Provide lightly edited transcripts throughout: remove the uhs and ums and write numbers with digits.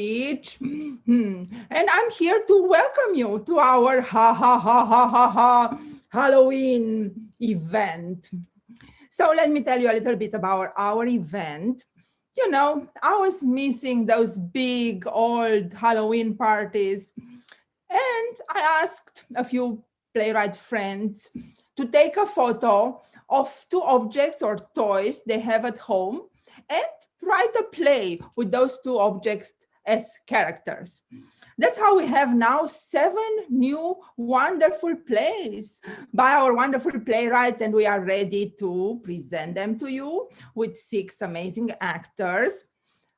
Beach. And I'm here to welcome you to our Halloween event. So let me tell you a little bit about our event. You know, I was missing those big old Halloween parties, and I asked a few playwright friends to take a photo of two objects or toys they have at home and write a play with those two objects as characters. That's how we have now 7 new wonderful plays by our wonderful playwrights, and we are ready to present them to you with 6 amazing actors.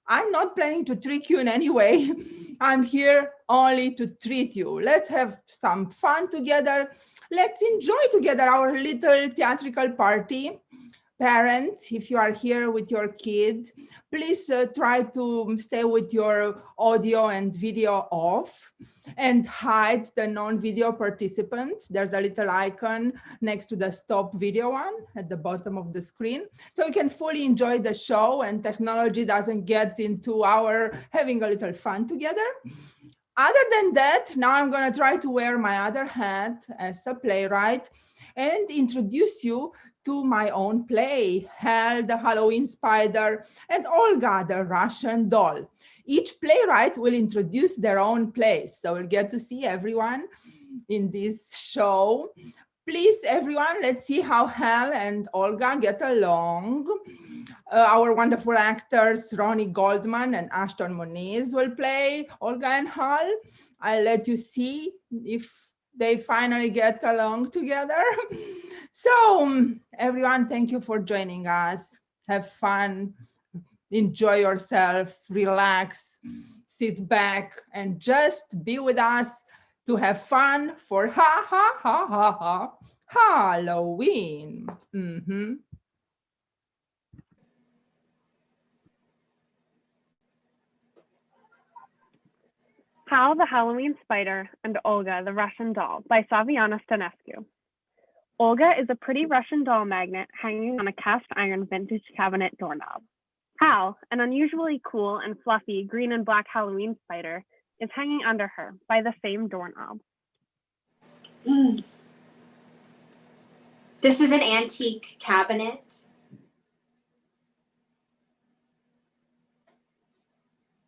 I'm not planning to trick you in any way. I'm here only to treat you. Let's have some fun together. Let's enjoy together our little theatrical party. Parents, if you are here with your kids, please try to stay with your audio and video off and hide the non-video participants. There's a little icon next to the stop video one at the bottom of the screen. So you can fully enjoy the show and technology doesn't get into our having a little fun together. Other than that, now I'm going to try to wear my other hat as a playwright and introduce you to my own play, Hal the Halloween Spider and Olga the Russian Doll. Each playwright will introduce their own plays, so we'll get to see everyone in this show. Please, everyone, let's see how Hal and Olga get along. Our wonderful actors, Ronnie Goldman and Ashton Moniz, will play Olga and Hal. I'll let you see if they finally get along together. So everyone, thank you for joining us. Have fun, enjoy yourself, relax, sit back, and just be with us to have fun for Halloween. Hal the Halloween Spider and Olga the Russian Doll by Saviana. Olga is a pretty Russian doll magnet hanging on a cast iron vintage cabinet doorknob. Hal, an unusually cool and fluffy green and black Halloween spider, is hanging under her by the same doorknob. This is an antique cabinet.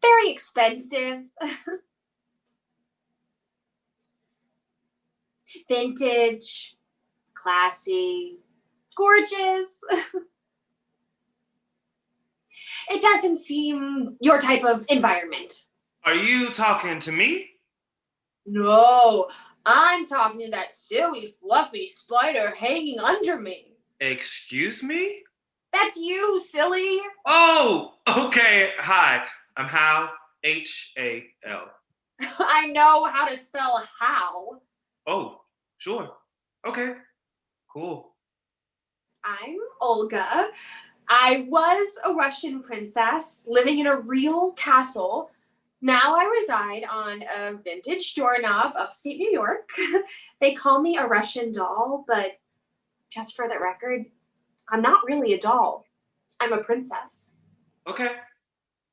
Very expensive. Vintage, classy, gorgeous. It doesn't seem your type of environment. Are you talking to me? No, I'm talking to that silly, fluffy spider hanging under me. Excuse me? That's you, silly. Oh, okay. Hi, I'm Hal, H-A-L. I know how to spell how. Oh, sure. Okay, cool. I'm Olga. I was a Russian princess living in a real castle. Now I reside on a vintage doorknob upstate New York. They call me a Russian doll, but just for the record, I'm not really a doll. I'm a princess. Okay,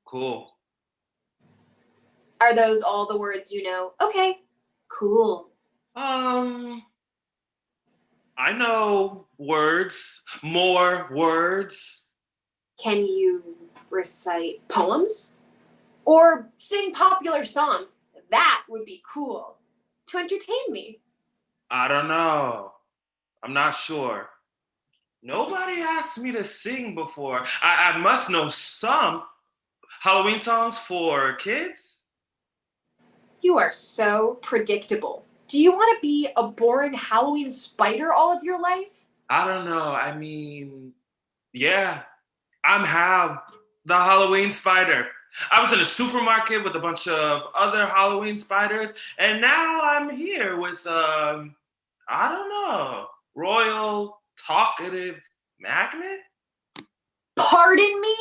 cool. Are those all the words you know? Okay, cool. I know words, more words. Can you recite poems? Or sing popular songs? That would be cool. To entertain me. I don't know. I'm not sure. Nobody asked me to sing before. I must know some Halloween songs for kids. You are so predictable. Do you want to be a boring Halloween spider all of your life? I don't know. I mean, yeah, I'm Hal, the Halloween spider. I was in a supermarket with a bunch of other Halloween spiders, and now I'm here with, I don't know, royal talkative magnet? Pardon me?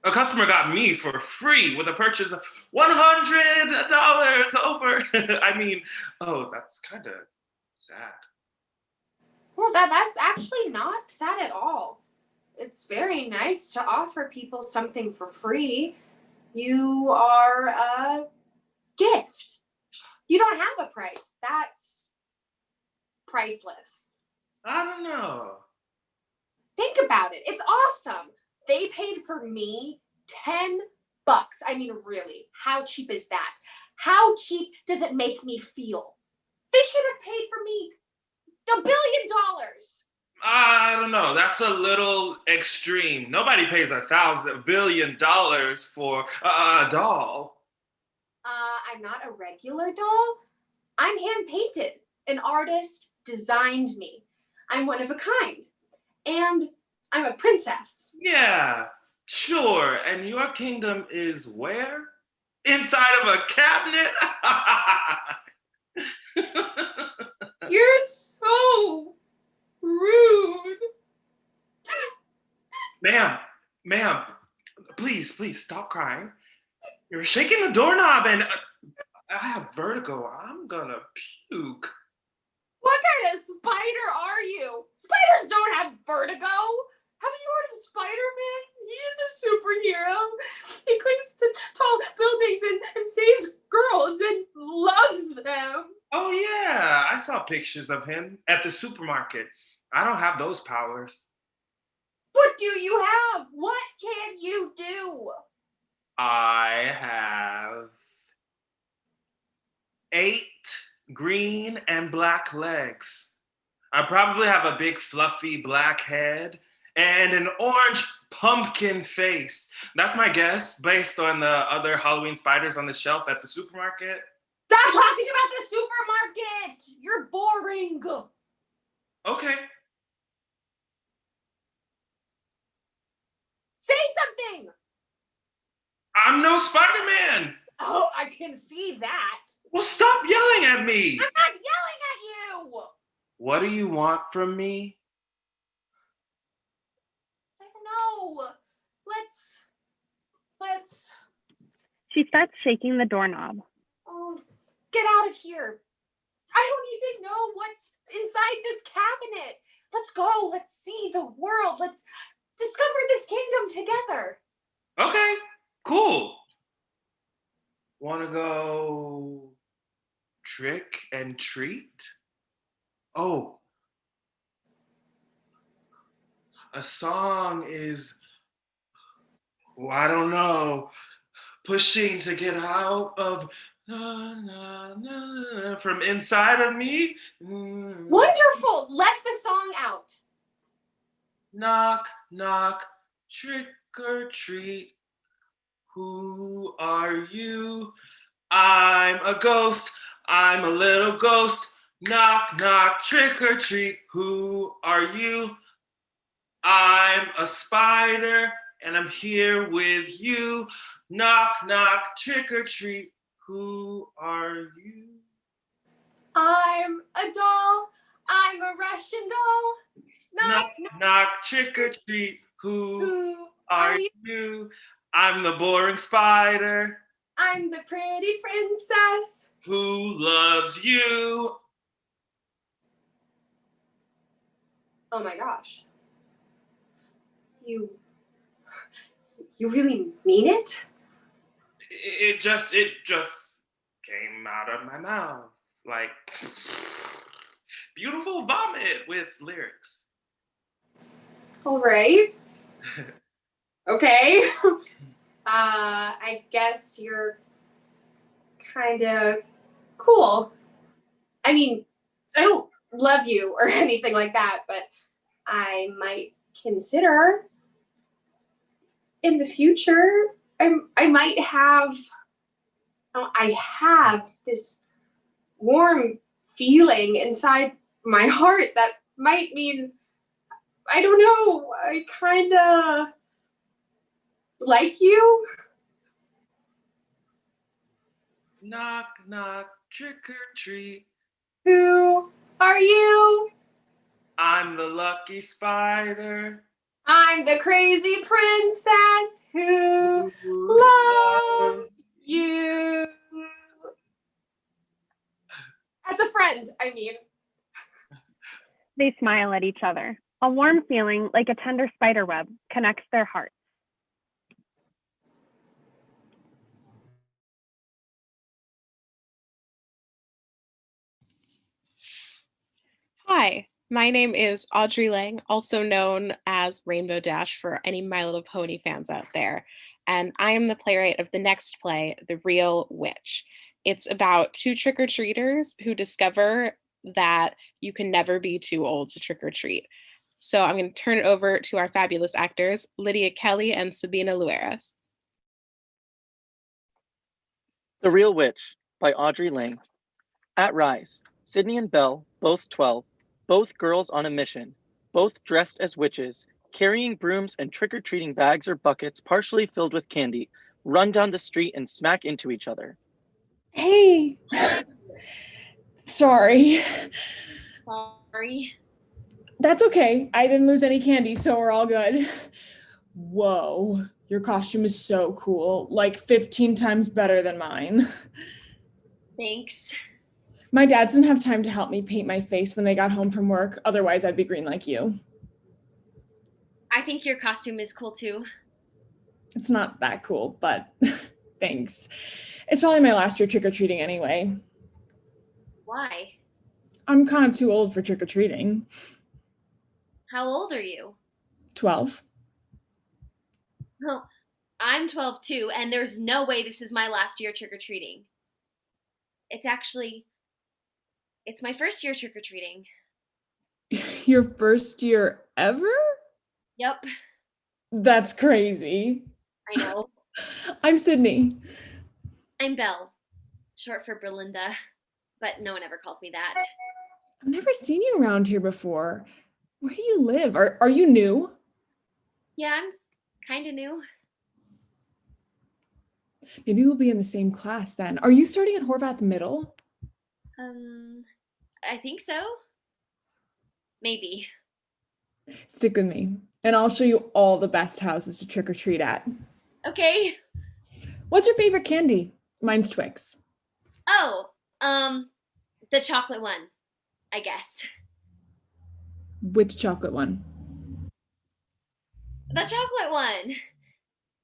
A customer got me for free with a purchase of $100 over. I mean, oh, that's kind of sad. Well, that's actually not sad at all. It's very nice to offer people something for free. You are a gift. You don't have a price. That's priceless. I don't know. Think about it. It's awesome. They paid for me $10. I mean, really, how cheap is that? How cheap does it make me feel? They should have paid for me $1 billion. I don't know. That's a little extreme. Nobody pays $1,000 billion for a doll. I'm not a regular doll. I'm hand painted. An artist designed me. I'm one of a kind. And I'm a princess. Yeah, sure. And your kingdom is where? Inside of a cabinet? You're so rude. Ma'am, please stop crying. You're shaking the doorknob and I have vertigo. I'm gonna puke. What kind of spider are you? Spiders don't have vertigo. Haven't you heard of Spider-Man? He is a superhero. He clings to tall buildings and saves girls and loves them. Oh yeah, I saw pictures of him at the supermarket. I don't have those powers. What do you have? What can you do? I have 8 green and black legs. I probably have a big fluffy black head and an orange pumpkin face. That's my guess based on the other Halloween spiders on the shelf at the supermarket. Stop talking about the supermarket. You're boring. Okay. Say something. I'm no Spider-Man. Oh, I can see that. Well, stop yelling at me. I'm not yelling at you. What do you want from me? I don't know. Let's. She starts shaking the doorknob. Oh, get out of here. I don't even know what's inside this cabinet. Let's go. Let's see the world. Let's discover this kingdom together. Okay, cool. Wanna go trick and treat? Oh, a song is, I don't know, pushing to get out of from inside of me. Wonderful. Let the song out. Knock, knock, trick or treat. Who are you? I'm a ghost. I'm a little ghost. Knock, knock, trick or treat. Who are you? I'm a spider and I'm here with you. Knock, knock, trick or treat. Who are you? I'm a doll. I'm a Russian doll. Knock, knock, trick or treat. Who are you? I'm the boring spider. I'm the pretty princess. Who loves you? Oh my gosh. You really mean it? It just came out of my mouth like beautiful vomit with lyrics. All right. Okay. I guess you're kind of cool. I mean, I don't love you or anything like that, but I might consider in the future, I might have, I have this warm feeling inside my heart that might mean, I don't know, I kind of like you. Knock, knock, trick or treat. Who are you? I'm the lucky spider. I'm the crazy princess who loves you. As a friend, I mean. They smile at each other. A warm feeling, like a tender spider web, connects their hearts. Hi, my name is Audrey Lang, also known as Rainbow Dash for any My Little Pony fans out there. And I am the playwright of the next play, The Real Witch. It's about two trick-or-treaters who discover that you can never be too old to trick or treat. So I'm going to turn it over to our fabulous actors, Lydia Kelly and Sabina Lueras. The Real Witch by Audrey Lang. At Rise, Sydney and Belle, both 12, both girls on a mission, both dressed as witches, carrying brooms and trick-or-treating bags or buckets partially filled with candy, run down the street and smack into each other. Hey! Sorry. Sorry. That's okay. I didn't lose any candy, so we're all good. Whoa, your costume is so cool. Like 15 times better than mine. Thanks. My dad didn't have time to help me paint my face when they got home from work. Otherwise, I'd be green like you. I think your costume is cool too. It's not that cool, but thanks. It's probably my last year trick-or-treating anyway. Why? I'm kind of too old for trick-or-treating. How old are you? 12. Well, I'm 12 too, and there's no way this is my last year trick-or-treating. It's my first year trick-or-treating. Your first year ever? Yep, That's crazy. I know. I'm Sydney. I'm Belle, short for Berlinda, but no one ever calls me that. I've never seen you around here before. Where do you live? Are you new? Yeah, I'm kind of new. Maybe we'll be in the same class then. Are you starting at Horvath Middle? I think so. Maybe. Stick with me, and I'll show you all the best houses to trick or treat at. Okay. What's your favorite candy? Mine's Twix. Oh, the chocolate one, I guess. Which chocolate one? The chocolate one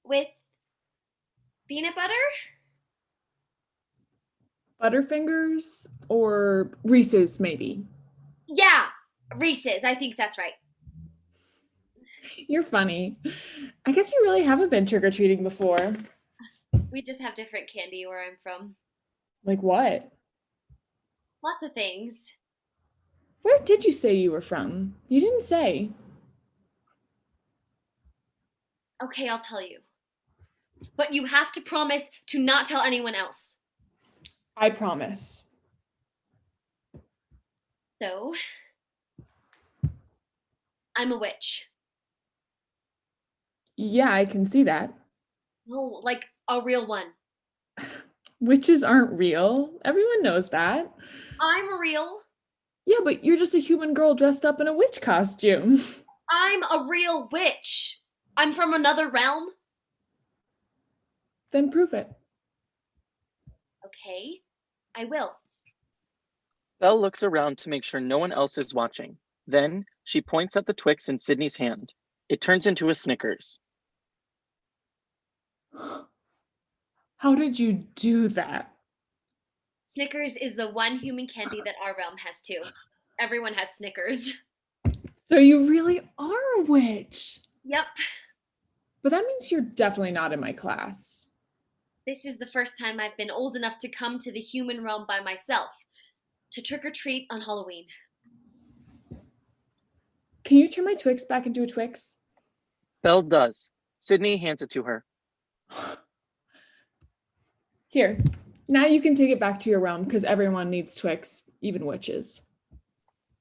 with peanut butter? Butterfingers or Reese's, maybe? Yeah, Reese's. I think that's right. You're funny. I guess you really haven't been trick-or-treating before. We just have different candy where I'm from. Like what? Lots of things. Where did you say you were from? You didn't say. Okay, I'll tell you. But you have to promise to not tell anyone else. I promise. So, I'm a witch. Yeah, I can see that. No, like a real one. Witches aren't real. Everyone knows that. I'm real. Yeah, but you're just a human girl dressed up in a witch costume. I'm a real witch. I'm from another realm. Then prove it. Okay, I will. Belle looks around to make sure no one else is watching. Then she points at the Twix in Sydney's hand. It turns into a Snickers. How did you do that? Snickers is the one human candy that our realm has too. Everyone has Snickers. So you really are a witch. Yep. But that means you're definitely not in my class. This is the first time I've been old enough to come to the human realm by myself to trick or treat on Halloween. Can you turn my Twix back into a Twix? Belle does. Sydney hands it to her. Here, now you can take it back to your realm because everyone needs Twix, even witches.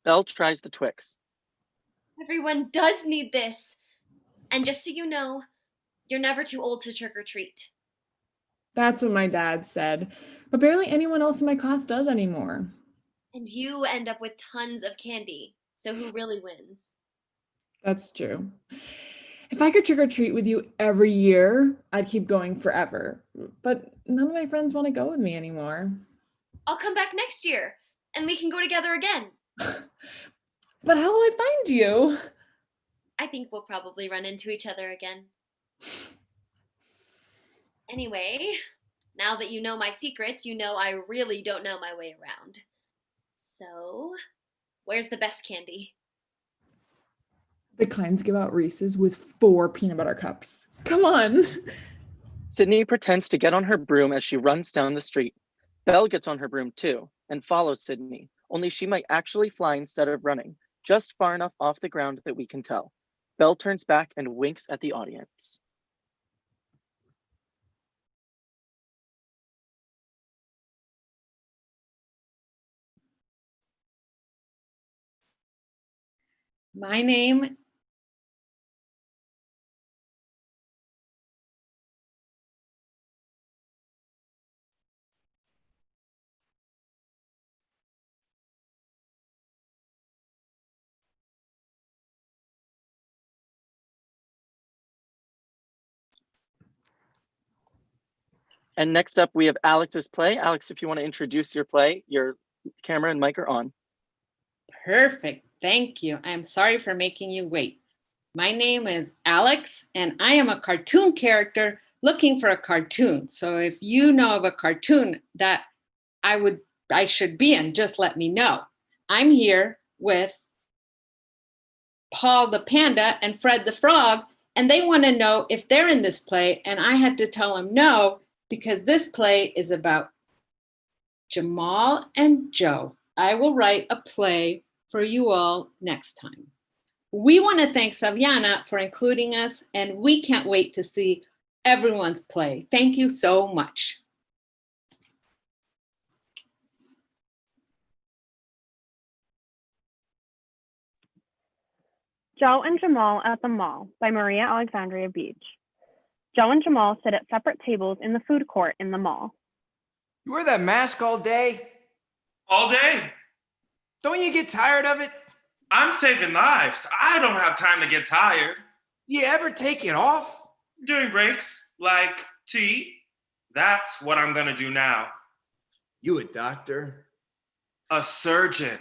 Belle tries the Twix. Everyone does need this. And just so you know, you're never too old to trick or treat. That's what my dad said, but barely anyone else in my class does anymore. And you end up with tons of candy. So who really wins? That's true. If I could trick or treat with you every year, I'd keep going forever. But none of my friends want to go with me anymore. I'll come back next year and we can go together again. But how will I find you? I think we'll probably run into each other again. Anyway, now that you know my secret, you know I really don't know my way around. So, Where's the best candy? The kinds give out Reese's with 4 peanut butter cups. Come on. Sydney pretends to get on her broom as she runs down the street. Belle gets on her broom too and follows Sydney, only she might actually fly instead of running, just far enough off the ground that we can tell. Belle turns back and winks at the audience. My name And next up, we have Alex's play. Alex, if you want to introduce your play, your camera and mic are on. Perfect. Thank you. I'm sorry for making you wait. My name is Alex, and I am a cartoon character looking for a cartoon. So if you know of a cartoon that I should be in, just let me know. I'm here with Paul the panda and Fred the frog, and they want to know if they're in this play, and I had to tell them no, because this play is about Jamal and Joe. I will write a play for you all next time. We want to thank Saviana for including us, and we can't wait to see everyone's play. Thank you so much. Joe and Jamal at the Mall by Maria Alexandria Beach. Joe and Jamal sit at separate tables in the food court in the mall. You wear that mask all day? All day. Don't you get tired of it? I'm saving lives. I don't have time to get tired. You ever take it off? During breaks, like to eat. That's what I'm gonna do now. You a doctor? A surgeon.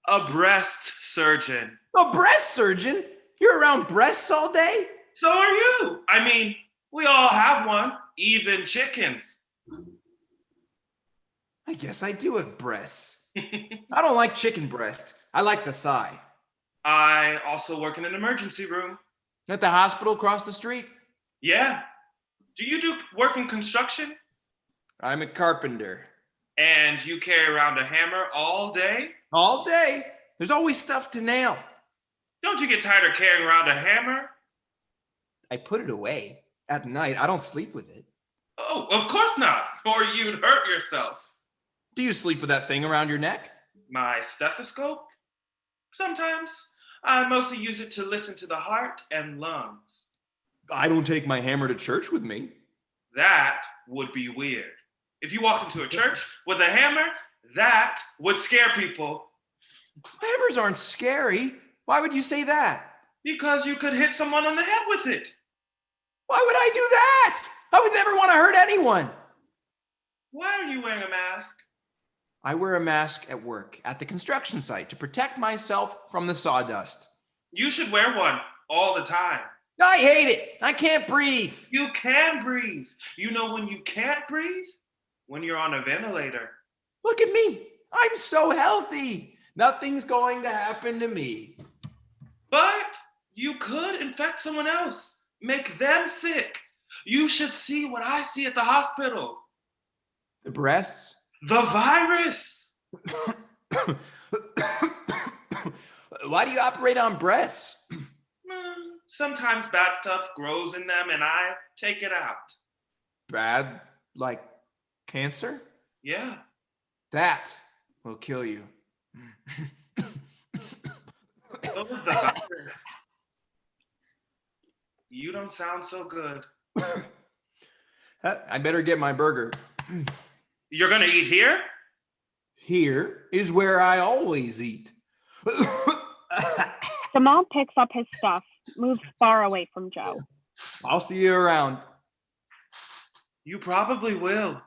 A breast surgeon. A breast surgeon? You're around breasts all day? So are you. I mean, we all have one, even chickens. I guess I do have breasts. I don't like chicken breast. I like the thigh. I also work in an emergency room. At the hospital across the street? Yeah. Do you do work in construction? I'm a carpenter. And you carry around a hammer all day? All day? There's always stuff to nail. Don't you get tired of carrying around a hammer? I put it away. At night, I don't sleep with it. Oh, of course not. Or you'd hurt yourself. Do you sleep with that thing around your neck? My stethoscope? Sometimes. I mostly use it to listen to the heart and lungs. I don't take my hammer to church with me. That would be weird. If you walked into a church with a hammer, that would scare people. Hammers aren't scary. Why would you say that? Because you could hit someone on the head with it. Why would I do that? I would never want to hurt anyone. Why are you wearing a mask? I wear a mask at work, at the construction site, to protect myself from the sawdust. You should wear one all the time. I hate it. I can't breathe. You can breathe. You know when you can't breathe? When you're on a ventilator. Look at me. I'm so healthy. Nothing's going to happen to me. But you could infect someone else, make them sick. You should see what I see at the hospital. The breasts? The virus. Why do you operate on breasts? Sometimes bad stuff grows in them and I take it out. Bad? Like cancer? Yeah. That will kill you. What was the virus? You don't sound so good. I better get my burger. You're gonna eat here? Here is where I always eat. Jamal picks up his stuff, moves far away from Joe. I'll see you around. You probably will.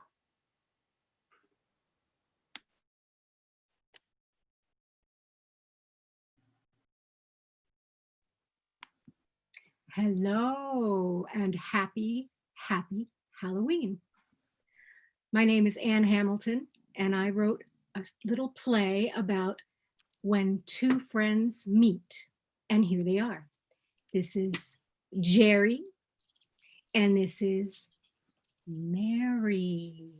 Hello and happy Halloween. My name is Ann Hamilton, and I wrote a little play about when two friends meet. And here they are. This is Jerry, and this is Mary.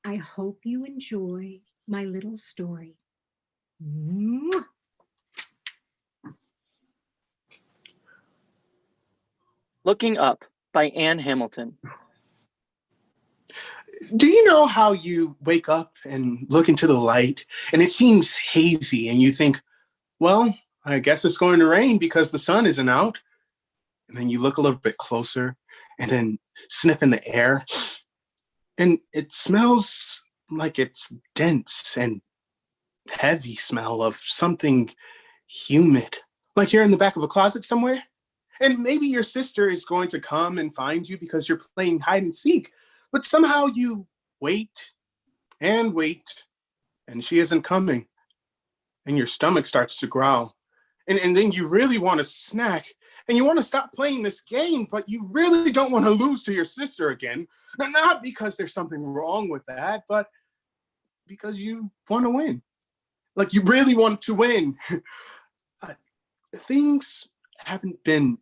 I hope you enjoy my little story. Mwah. Looking Up by Anne Hamilton. Do you know how you wake up and look into the light and it seems hazy and you think, well, I guess it's going to rain because the sun isn't out. And then you look a little bit closer and then sniff in the air and it smells like it's dense and heavy smell of something humid, like you're in the back of a closet somewhere. And maybe your sister is going to come and find you because you're playing hide and seek, but somehow you wait, and she isn't coming. And your stomach starts to growl. And then you really want a snack, and you want to stop playing this game, but you really don't want to lose to your sister again. Not because there's something wrong with that, but because you want to win. Like you really want to win. Things haven't been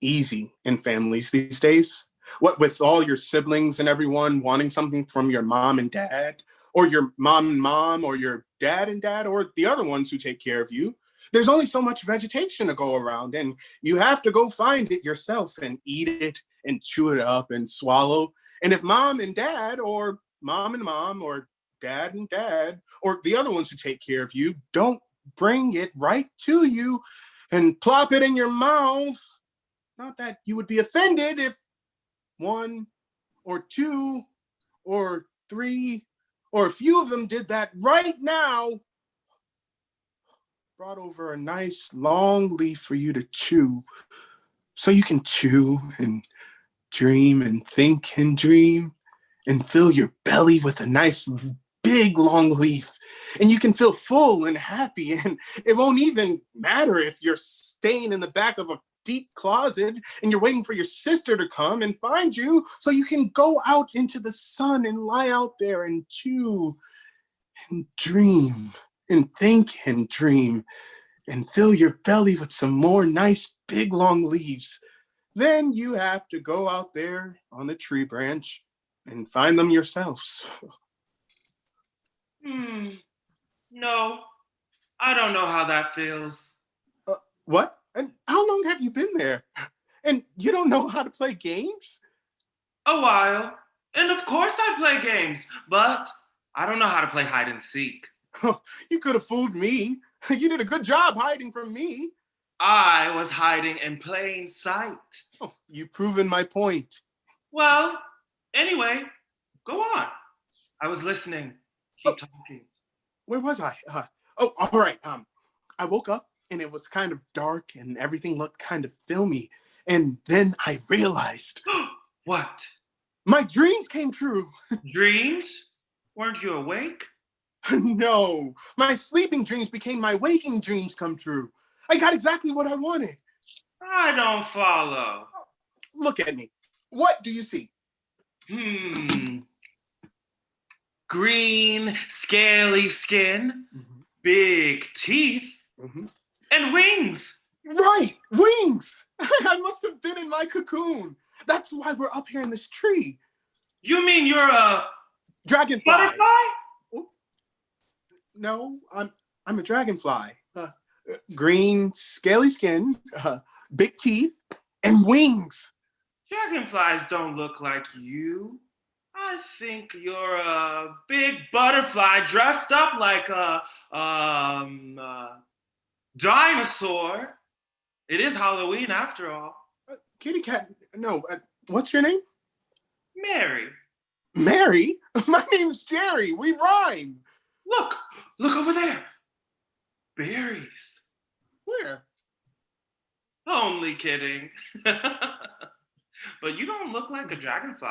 easy in families these days. What with all your siblings and everyone wanting something from your mom and dad, or your mom and mom, or your dad and dad, or the other ones who take care of you. There's only so much vegetation to go around, and you have to go find it yourself and eat it and chew it up and swallow. And if mom and dad, or mom and mom, or dad and dad, or the other ones who take care of you don't bring it right to you and plop it in your mouth, not that you would be offended if one or two or three or a few of them did that right now, brought over a nice long leaf for you to chew, so you can chew and dream and think and dream and fill your belly with a nice big long leaf, and you can feel full and happy, and it won't even matter if you're staying in the back of a deep closet and you're waiting for your sister to come and find you so you can go out into the sun and lie out there and chew and dream and think and dream and fill your belly with some more nice big long leaves. Then you have to go out there on the tree branch and find them yourselves. No, I don't know how that feels. What? And how long have you been there? And you don't know how to play games? A while. And of course I play games, but I don't know how to play hide and seek. You could have fooled me. You did a good job hiding from me. I was hiding in plain sight. Oh, you've proven my point. Well, anyway, go on. I was listening. Keep talking. Where was I? All right. I woke up and it was kind of dark and everything looked kind of filmy. And then I realized. What? My dreams came true. Dreams? Weren't you awake? No, my sleeping dreams became my waking dreams come true. I got exactly what I wanted. I don't follow. Look at me. What do you see? Green, scaly skin, big teeth, and wings. Right, wings. I must have been in my cocoon. That's why we're up here in this tree. You mean you're a dragonfly? Butterfly? No, I'm a dragonfly. Green, scaly skin, big teeth, and wings. Dragonflies don't look like you. I think you're a big butterfly dressed up like a dinosaur. It is Halloween after all. Kitty cat, no, what's your name? Mary. Mary? My name's Jerry. We rhyme. Look over there. Berries. Where? Only kidding. But you don't look like a dragonfly.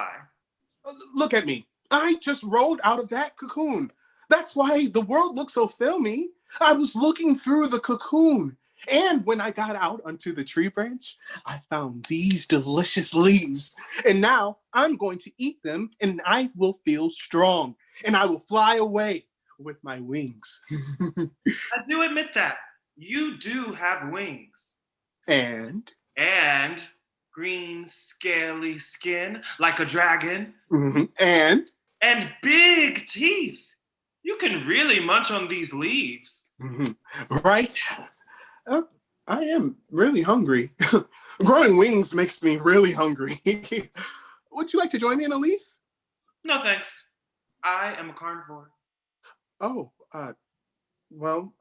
Look at me. I just rolled out of that cocoon. That's why the world looks so filmy. I was looking through the cocoon. And when I got out onto the tree branch, I found these delicious leaves. And now I'm going to eat them and I will feel strong. And I will fly away with my wings. I do admit that. You do have wings. And green, scaly skin like a dragon. And big teeth. You can really munch on these leaves. Right? I am really hungry. Growing wings makes me really hungry. Would you like to join me in a leaf? No, thanks. I am a carnivore. Oh, well,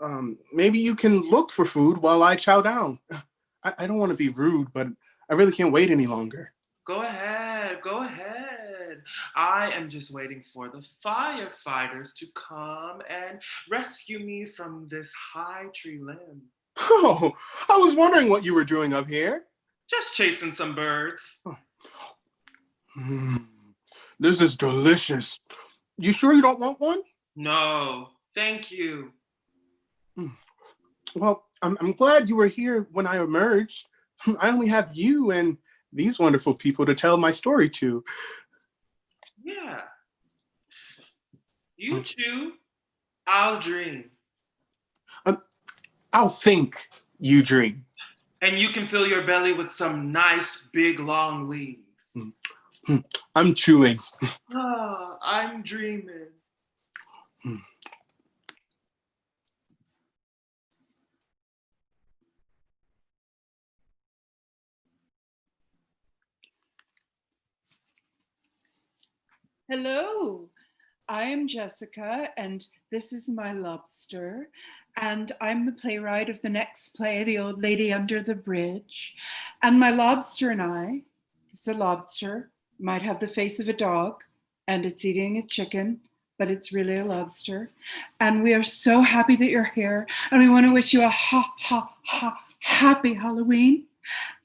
maybe you can look for food while I chow down. I don't want to be rude, but I really can't wait any longer. Go ahead. I am just waiting for the firefighters to come and rescue me from this high tree limb. Oh, I was wondering what you were doing up here. Just chasing some birds. This is delicious. You sure you don't want one? No, thank you. Well, I'm glad you were here when I emerged. I only have you and these wonderful people to tell my story to. Yeah. You chew, I'll dream. I'll think, you dream. And you can fill your belly with some nice big long leaves. I'm chewing. I'm dreaming. Hello, I'm Jessica, and this is my lobster. And I'm the playwright of the next play, The Old Lady Under the Bridge. And my lobster and I, it's a lobster, might have the face of a dog, and it's eating a chicken, but it's really a lobster. And we are so happy that you're here, and we want to wish you a happy Halloween.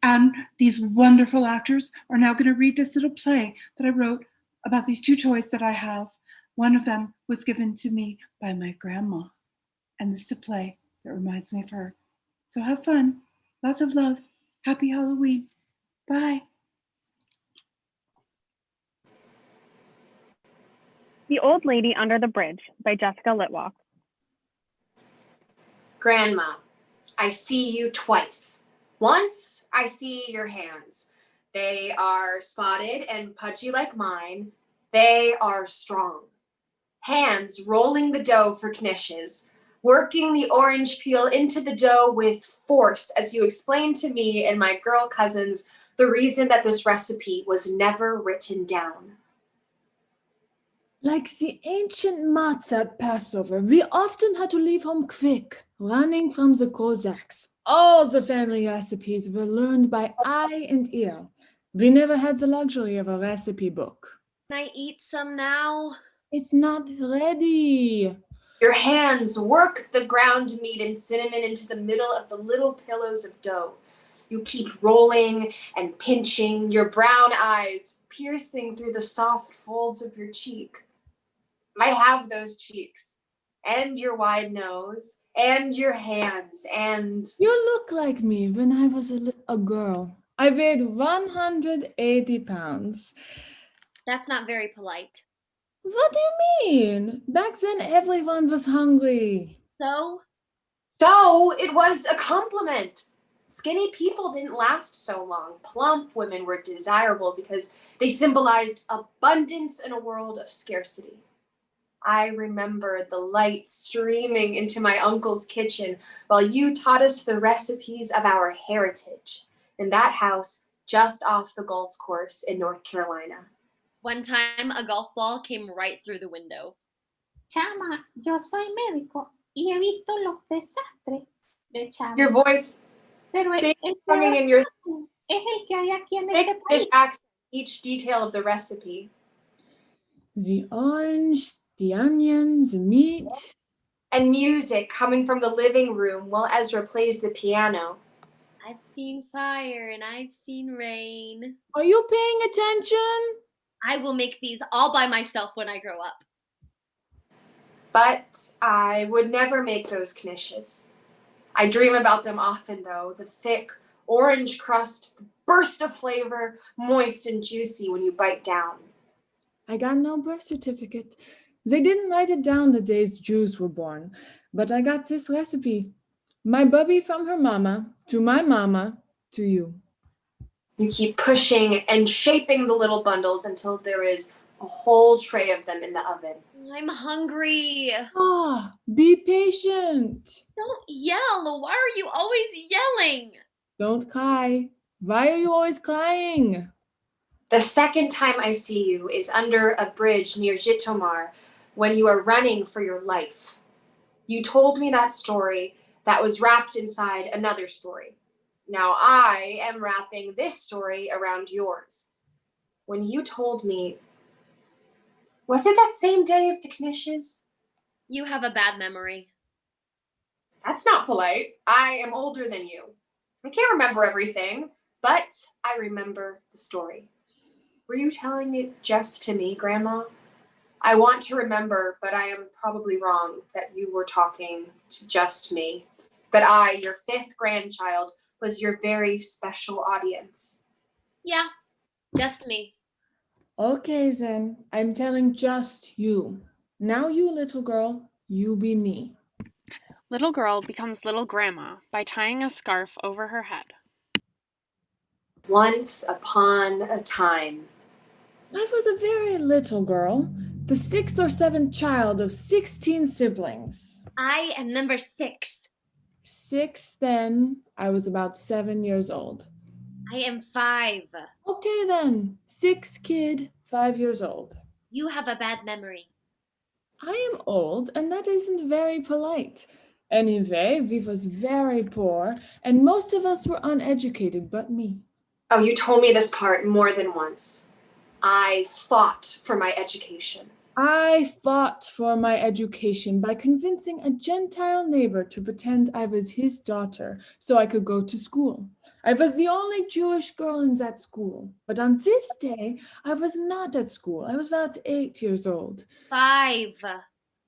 And these wonderful actors are now going to read this little play that I wrote about these two toys that I have. One of them was given to me by my grandma. And this is a play that reminds me of her. So have fun. Lots of love. Happy Halloween. Bye. The Old Lady Under the Bridge by Jessica Litwalk. Grandma, I see you twice. Once, I see your hands. They are spotted and pudgy like mine. They are strong. Hands rolling the dough for knishes, working the orange peel into the dough with force, as you explained to me and my girl cousins the reason that this recipe was never written down. Like the ancient matzah at Passover, we often had to leave home quick, running from the Cossacks. All the family recipes were learned by eye and ear. We never had the luxury of a recipe book. Can I eat some now? It's not ready. Your hands work the ground meat and cinnamon into the middle of the little pillows of dough. You keep rolling and pinching, your brown eyes piercing through the soft folds of your cheek. I have those cheeks, and your wide nose, and your hands, and... You look like me when I was a girl. I weighed 180 pounds. That's not very polite. What do you mean? Back then, everyone was hungry. So it was a compliment. Skinny people didn't last so long. Plump women were desirable because they symbolized abundance in a world of scarcity. I remember the light streaming into my uncle's kitchen while you taught us the recipes of our heritage in that house just off the golf course in North Carolina. one time a golf ball came right through the window. Chama, yo soy médico y he visto los desastres de Chama. Your voice coming in your es el que hay aquí en thick este British país. accent, each detail of the recipe. The orange, the onion, the meat. And music coming from the living room while Ezra plays the piano. I've seen fire and I've seen rain. Are you paying attention? I will make these all by myself when I grow up. But I would never make those knishes. I dream about them often, though. The thick orange crust, the burst of flavor, moist and juicy when you bite down. I got no birth certificate. They didn't write it down the days Jews were born, but I got this recipe. My bubby from her mama, to my mama, to you. You keep pushing and shaping the little bundles until there is a whole tray of them in the oven. I'm hungry. Ah, be patient. Don't yell. Why are you always yelling? Don't cry. Why are you always crying? The second time I see you is under a bridge near Jitomar when you are running for your life. You told me that story that was wrapped inside another story. Now I am wrapping this story around yours. When you told me, was it that same day of the knishes? You have a bad memory. That's not polite. I am older than you. I can't remember everything, but I remember the story. Were you telling it just to me, Grandma? I want to remember, but I am probably wrong that you were talking to just me. That I, your fifth grandchild, was your very special audience. Yeah, just me. Okay, then. I'm telling just you. Now you, little girl, you be me. Little girl becomes little grandma by tying a scarf over her head. Once upon a time. I was a very little girl, the sixth or seventh child of 16 siblings. I am number 6. 6 then. I was about 7 years old. I am 5. Okay then. 6 kid, 5 years old. You have a bad memory. I am old, and that isn't very polite. Anyway, we was very poor, and most of us were uneducated but me. Oh, you told me this part more than once. I fought for my education. I fought for my education by convincing a Gentile neighbor to pretend I was his daughter so I could go to school. I was the only Jewish girl in that school. But on this day, I was not at school. I was about 8 years old. 5.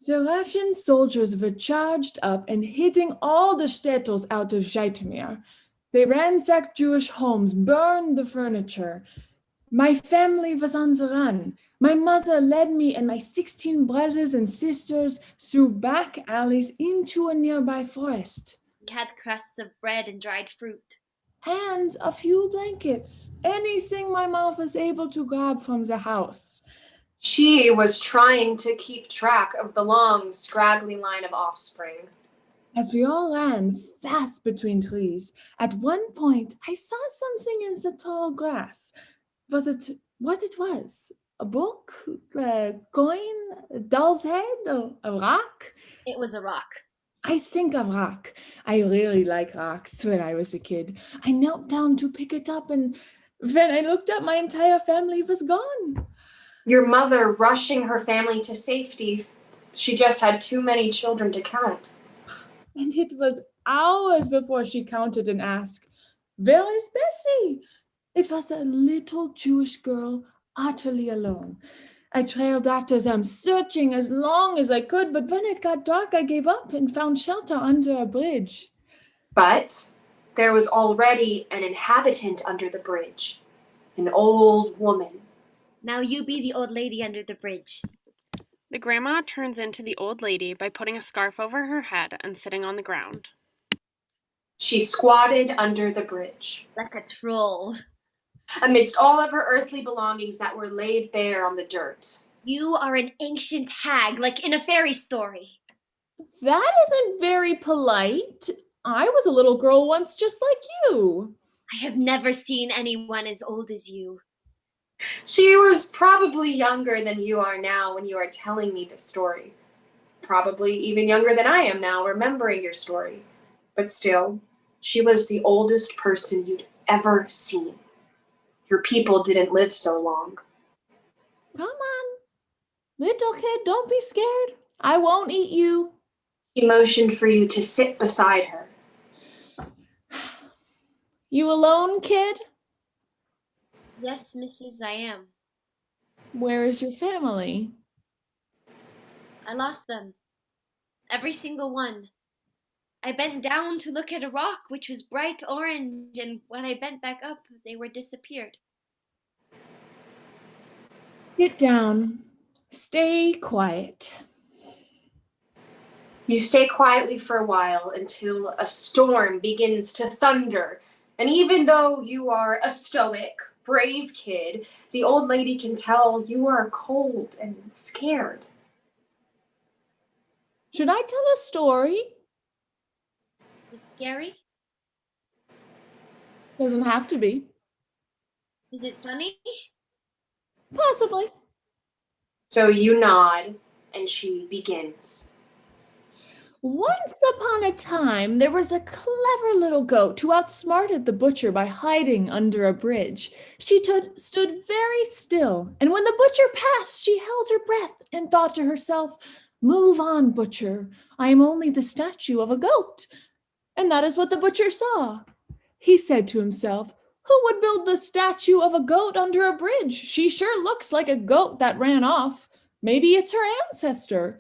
The Russian soldiers were charged up and hitting all the shtetls out of Zhytomyr. They ransacked Jewish homes, burned the furniture. My family was on the run. My mother led me and my 16 brothers and sisters through back alleys into a nearby forest. We had crusts of bread and dried fruit. And a few blankets. Anything my mom was able to grab from the house. She was trying to keep track of the long, scraggly line of offspring. As we all ran fast between trees, at one point I saw something in the tall grass. Was it what it was? A book? A coin? A doll's head? Or a rock? It was a rock. I think a rock. I really like rocks when I was a kid. I knelt down to pick it up, and when I looked up, my entire family was gone. Your mother rushing her family to safety. She just had too many children to count. And it was hours before she counted and asked, "Where is Bessie?" It was a little Jewish girl, utterly alone. I trailed after them, searching as long as I could, but when it got dark, I gave up and found shelter under a bridge. But there was already an inhabitant under the bridge, an old woman. Now you be the old lady under the bridge. The grandma turns into the old lady by putting a scarf over her head and sitting on the ground. She squatted under the bridge. Like a troll. Amidst all of her earthly belongings that were laid bare on the dirt. You are an ancient hag, like in a fairy story. That isn't very polite. I was a little girl once just like you. I have never seen anyone as old as you. She was probably younger than you are now when you are telling me the story. Probably even younger than I am now remembering your story. But still, she was the oldest person you'd ever seen. Your people didn't live so long. Come on. Little kid, don't be scared. I won't eat you. She motioned for you to sit beside her. You alone, kid? Yes, Mrs. I am. Where is your family? I lost them. Every single one. I bent down to look at a rock which was bright orange, and when I bent back up, they were disappeared. Sit down. Stay quiet. You stay quietly for a while until a storm begins to thunder. And even though you are a stoic, brave kid, the old lady can tell you are cold and scared. Should I tell a story? It's scary? Doesn't have to be. Is it funny? Possibly. So you nod, and she begins. Once upon a time, there was a clever little goat who outsmarted the butcher by hiding under a bridge. She stood very still, and when the butcher passed, she held her breath and thought to herself, "Move on, butcher. I am only the statue of a goat." And that is what the butcher saw. He said to himself, "Who would build the statue of a goat under a bridge? She sure looks like a goat that ran off. Maybe it's her ancestor."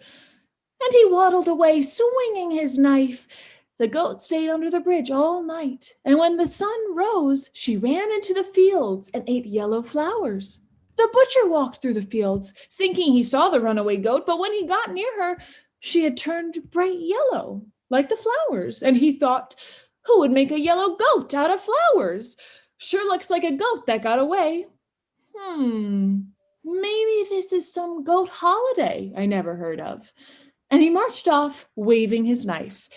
And he waddled away, swinging his knife. The goat stayed under the bridge all night, and when the sun rose, she ran into the fields and ate yellow flowers. The butcher walked through the fields, thinking he saw the runaway goat, but when he got near her, she had turned bright yellow, like the flowers, and he thought, "Who would make a yellow goat out of flowers? Sure looks like a goat that got away. Maybe this is some goat holiday I never heard of." And he marched off, waving his knife.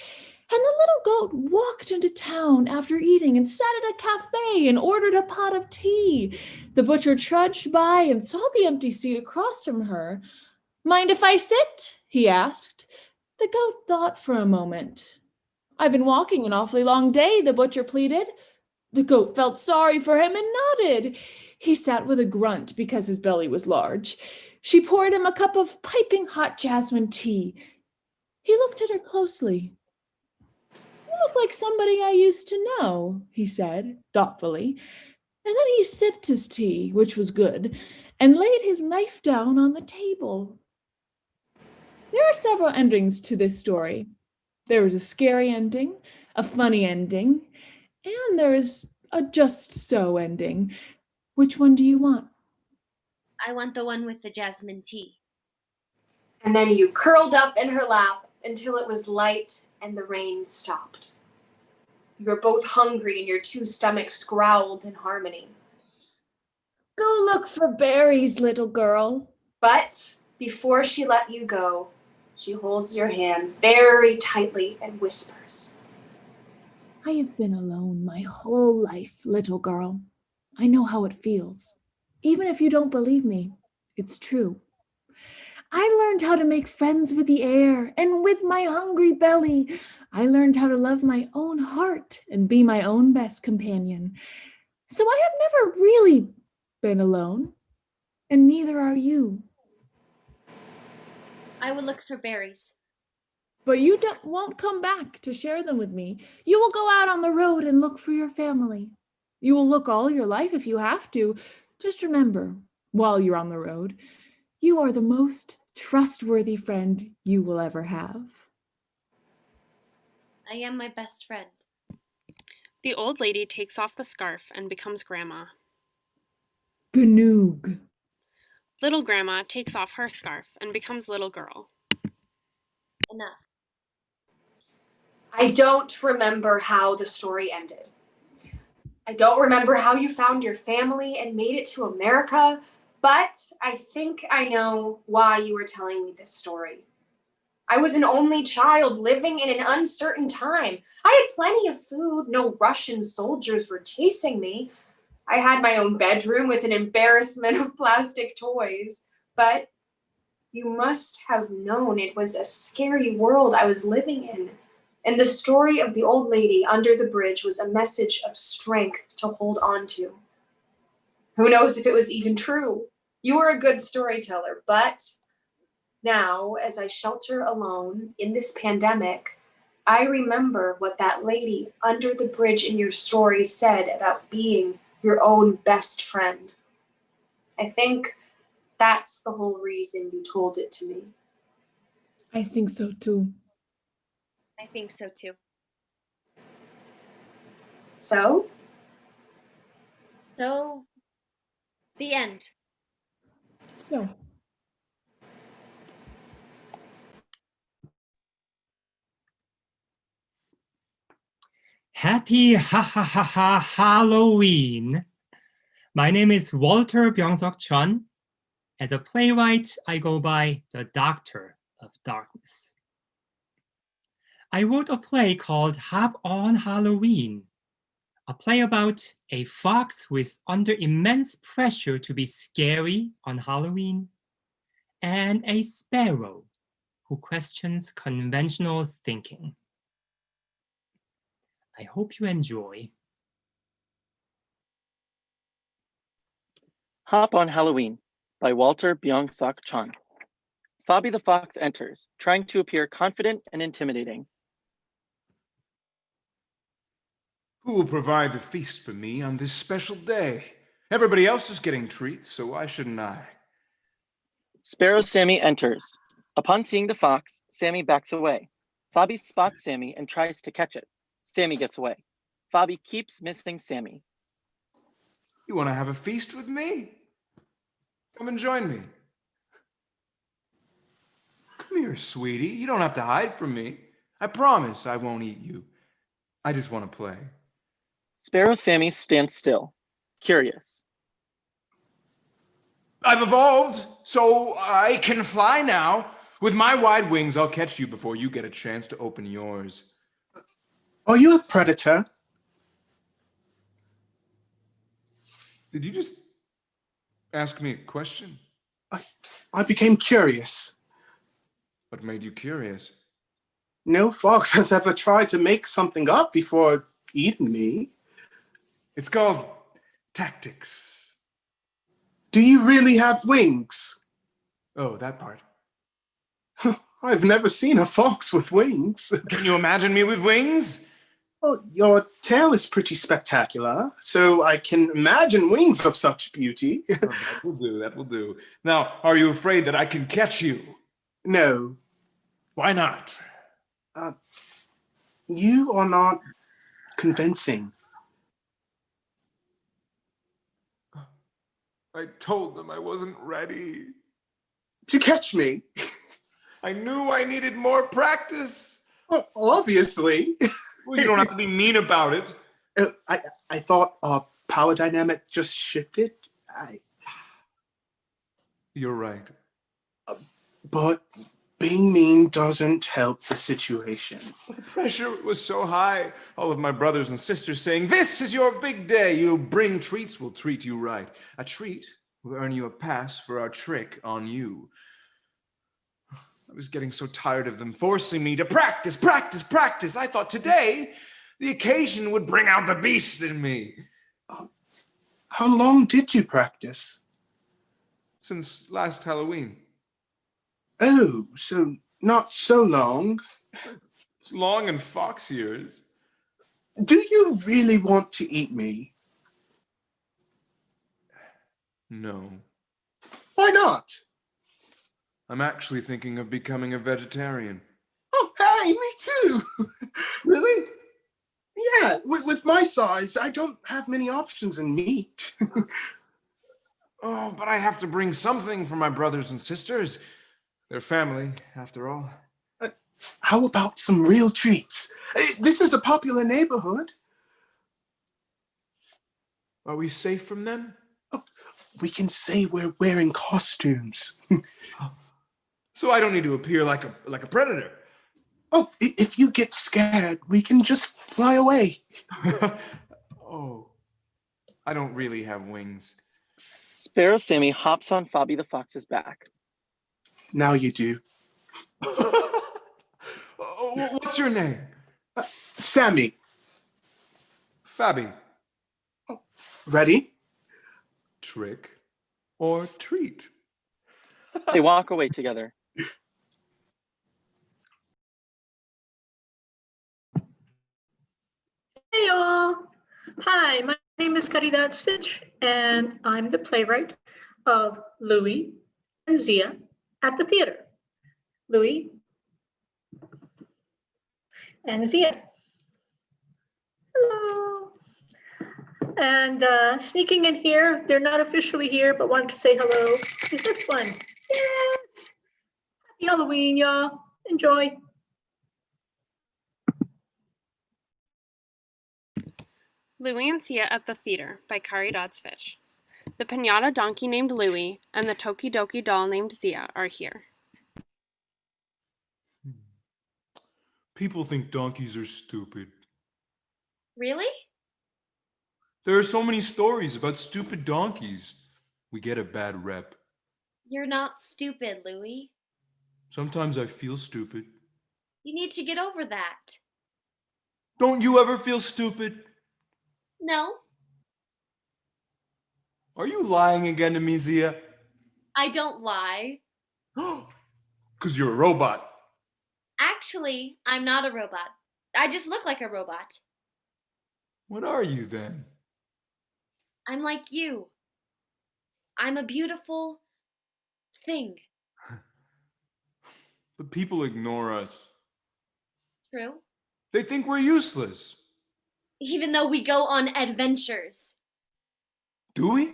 And the little goat walked into town after eating and sat at a cafe and ordered a pot of tea. The butcher trudged by and saw the empty seat across from her. "Mind if I sit?" he asked. The goat thought for a moment. "I've been walking an awfully long day," the butcher pleaded. The goat felt sorry for him and nodded. He sat with a grunt because his belly was large. She poured him a cup of piping hot jasmine tea. He looked at her closely. "You look like somebody I used to know," he said, thoughtfully. And then he sipped his tea, which was good, and laid his knife down on the table. There are several endings to this story. There is a scary ending, a funny ending, and there is a just so ending. Which one do you want? I want the one with the jasmine tea. And then you curled up in her lap until it was light and the rain stopped. You were both hungry and your two stomachs growled in harmony. "Go look for berries, little girl." But before she let you go, she holds your hand very tightly and whispers, "I have been alone my whole life, little girl. I know how it feels. Even if you don't believe me, it's true. I learned how to make friends with the air and with my hungry belly. I learned how to love my own heart and be my own best companion. So I have never really been alone, and neither are you. I will look for berries. But you won't come back to share them with me. You will go out on the road and look for your family. You will look all your life if you have to. Just remember, while you're on the road, you are the most trustworthy friend you will ever have." I am my best friend. The old lady takes off the scarf and becomes Grandma. Gnoog. Little Grandma takes off her scarf and becomes Little Girl. Enough. I don't remember how the story ended. I don't remember how you found your family and made it to America, but I think I know why you were telling me this story. I was an only child living in an uncertain time. I had plenty of food. No Russian soldiers were chasing me. I had my own bedroom with an embarrassment of plastic toys. But you must have known it was a scary world I was living in. And the story of the old lady under the bridge was a message of strength to hold on to. Who knows if it was even true? You were a good storyteller, but now, as I shelter alone in this pandemic, I remember what that lady under the bridge in your story said about being your own best friend. I think that's the whole reason you told it to me. I think so too. I think so too. So, the end. So, Happy Halloween. My name is Walter Byung-seok Chun. As a playwright, I go by the Doctor of Darkness. I wrote a play called Hop on Halloween, a play about a fox who is under immense pressure to be scary on Halloween, and a sparrow who questions conventional thinking. I hope you enjoy. Hop on Halloween by Walter Byung-seok Chun. Fabi the Fox enters, trying to appear confident and intimidating. Who will provide the feast for me on this special day? Everybody else is getting treats, so why shouldn't I? Sparrow Sammy enters. Upon seeing the fox, Sammy backs away. Fabi spots Sammy and tries to catch it. Sammy gets away. Fabi keeps missing Sammy. You want to have a feast with me? Come and join me. Come here, sweetie. You don't have to hide from me. I promise I won't eat you. I just want to play. Sparrow Sammy stands still, curious. I've evolved, so I can fly now. With my wide wings, I'll catch you before you get a chance to open yours. Are you a predator? Did you just ask me a question? I became curious. What made you curious? No fox has ever tried to make something up before eating me. It's called tactics. Do you really have wings? Oh, that part. I've never seen a fox with wings. Can you imagine me with wings? Well, your tail is pretty spectacular, so I can imagine wings of such beauty. Oh, that will do, that will do. Now, are you afraid that I can catch you? No. Why not? You are not convincing. I told them I wasn't ready. To catch me? I knew I needed more practice. Well, obviously. Well, you don't have to be mean about it. I thought our power dynamic just shifted. You're right. But being mean doesn't help the situation. The pressure was so high. All of my brothers and sisters saying, "This is your big day. You bring treats, we'll treat you right. A treat will earn you a pass for our trick on you." I was getting so tired of them forcing me to practice, practice, practice. I thought today the occasion would bring out the beast in me. How long did you practice? Since last Halloween. Oh, so not so long. It's long in fox years. Do you really want to eat me? No. Why not? I'm actually thinking of becoming a vegetarian. Oh, hey, me too. Really? Yeah, with my size, I don't have many options in meat. Oh, but I have to bring something for my brothers and sisters. They're family, after all. How about some real treats? This is a popular neighborhood. Are we safe from them? Oh, we can say we're wearing costumes. So I don't need to appear like a predator. Oh, if you get scared, we can just fly away. Oh, I don't really have wings. Sparrow Sammy hops on Fabi the Fox's back. Now you do. What's your name? Sammy. Fabi. Ready? Trick or treat? They walk away together. Hey y'all! Hi, my name is Caridad Stitch, and I'm the playwright of Louis and Zia at the theater. Louis and Zia. Hello! And sneaking in here, they're not officially here, but wanted to say hello. Is this fun? Yes! Happy Halloween, y'all. Enjoy. Louie and Sia at the Theater by Kari Dodds-Fitch. The pinata donkey named Louie and the Tokidoki doll named Zia are here. People think donkeys are stupid. Really? There are so many stories about stupid donkeys. We get a bad rep. You're not stupid, Louie. Sometimes I feel stupid. You need to get over that. Don't you ever feel stupid? No, Are you lying again to me, Zia? I don't lie. 'Cause you're a robot. Actually, I'm not a robot. I just look like a robot. What are you then? I'm like you. I'm a beautiful thing. But people ignore us. True? They think we're useless. Even though we go on adventures. Do we?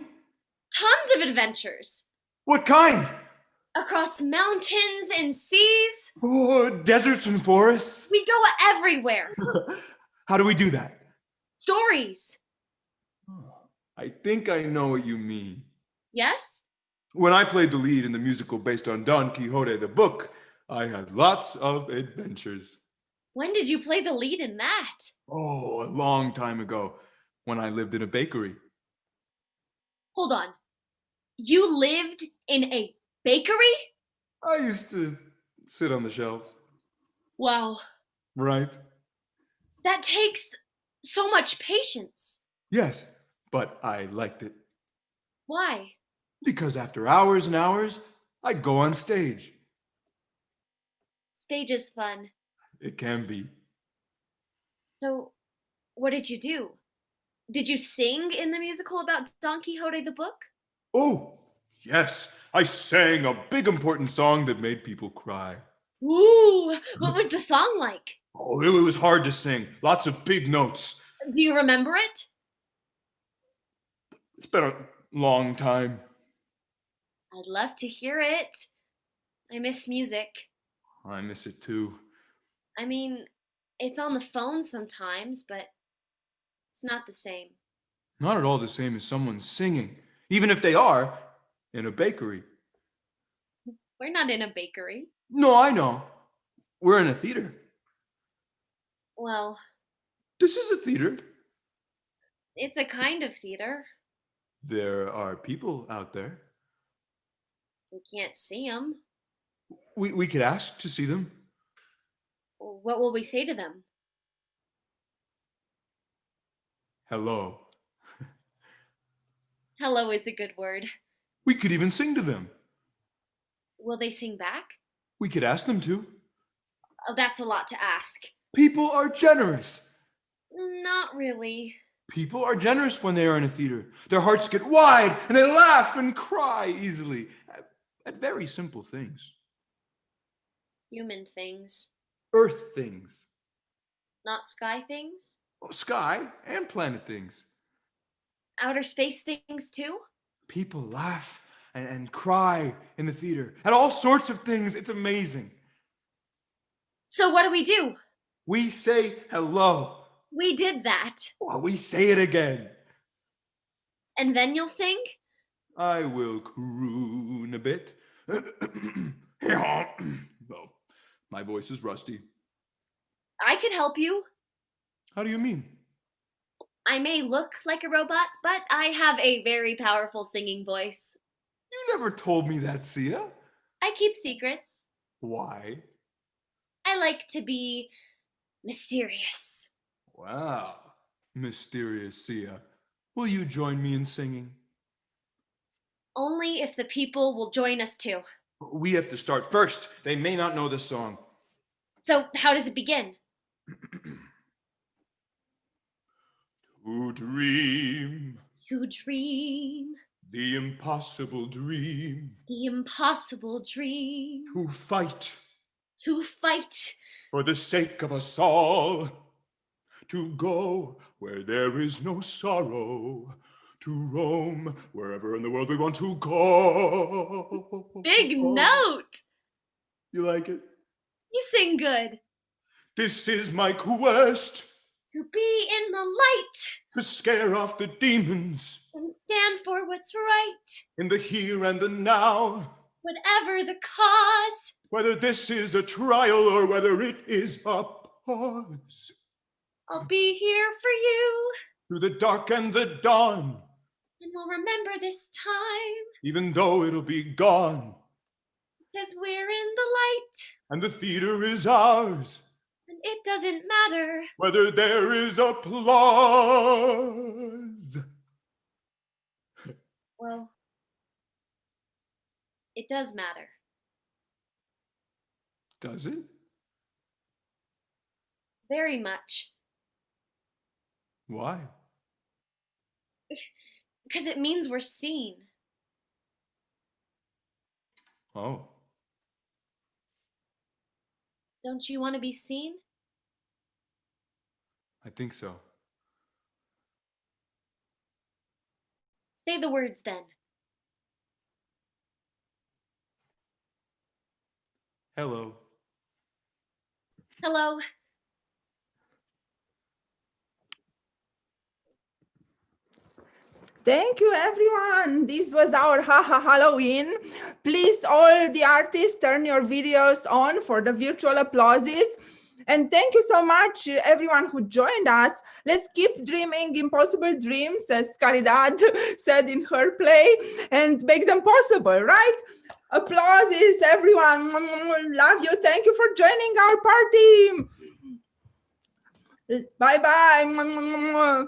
Tons of adventures. What kind? Across mountains and seas. Oh, deserts and forests? We go everywhere. How do we do that? Stories. I think I know what you mean. Yes? When I played the lead in the musical based on Don Quixote the book, I had lots of adventures. When did you play the lead in that? Oh, a long time ago, when I lived in a bakery. Hold on. You lived in a bakery? I used to sit on the shelf. Wow. Right? That takes so much patience. Yes, but I liked it. Why? Because after hours and hours, I'd go on stage. Stage is fun. It can be. So, what did you do? Did you sing in the musical about Don Quixote the book? Oh, yes. I sang a big important song that made people cry. Ooh, what was the song like? Oh, it was hard to sing. Lots of big notes. Do you remember it? It's been a long time. I'd love to hear it. I miss music. I miss it too. I mean, it's on the phone sometimes, but it's not the same. Not at all the same as someone singing, even if they are in a bakery. We're not in a bakery. No, I know. We're in a theater. Well, This is a theater. it's a kind of theater. There are people out there. We can't see them. We could ask to see them. What will we say to them? Hello. Hello is a good word. We could even sing to them. Will they sing back? We could ask them to. Oh, that's a lot to ask. People are generous. Not really. People are generous when they are in a theater. Their hearts get wide and they laugh and cry easily at very simple things. Human things. Earth things. Not sky things? Sky and planet things. Outer space things too? People laugh and cry in the theater at all sorts of things. It's amazing. So what do we do? We say hello. We did that. Well, we say it again. And then you'll sing? I will croon a bit. Oh, my voice is rusty. I could help you. How do you mean? I may look like a robot, but I have a very powerful singing voice. You never told me that, Sia. I keep secrets. Why? I like to be mysterious. Wow. Mysterious Sia. Will you join me in singing? Only if the people will join us too. We have to start first. They may not know this song. So how does it begin? To dream. To dream. The impossible dream. The impossible dream. To fight. To fight. For the sake of us all. To go where there is no sorrow. To roam wherever in the world we want to go. Big note. You like it? You sing good. This is my quest. To be in the light. To scare off the demons. And stand for what's right. In the here and the now. Whatever the cause. Whether this is a trial or whether it is a pause. I'll be here for you. Through the dark and the dawn. And we'll remember this time. Even though it'll be gone. Because we're in the light. And the theater is ours. And it doesn't matter. Whether there is applause. Well, it does matter. Does it? Very much. Why? Because it means we're seen. Oh. Don't you want to be seen? I think so. Say the words then. Hello. Hello. Thank you, everyone. This was our Halloween. Please, all the artists, turn your videos on for the virtual applauses. And thank you so much, everyone who joined us. Let's keep dreaming impossible dreams, as Caridad said in her play, and make them possible, right? Applauses, everyone. Love you. Thank you for joining our party. Bye-bye.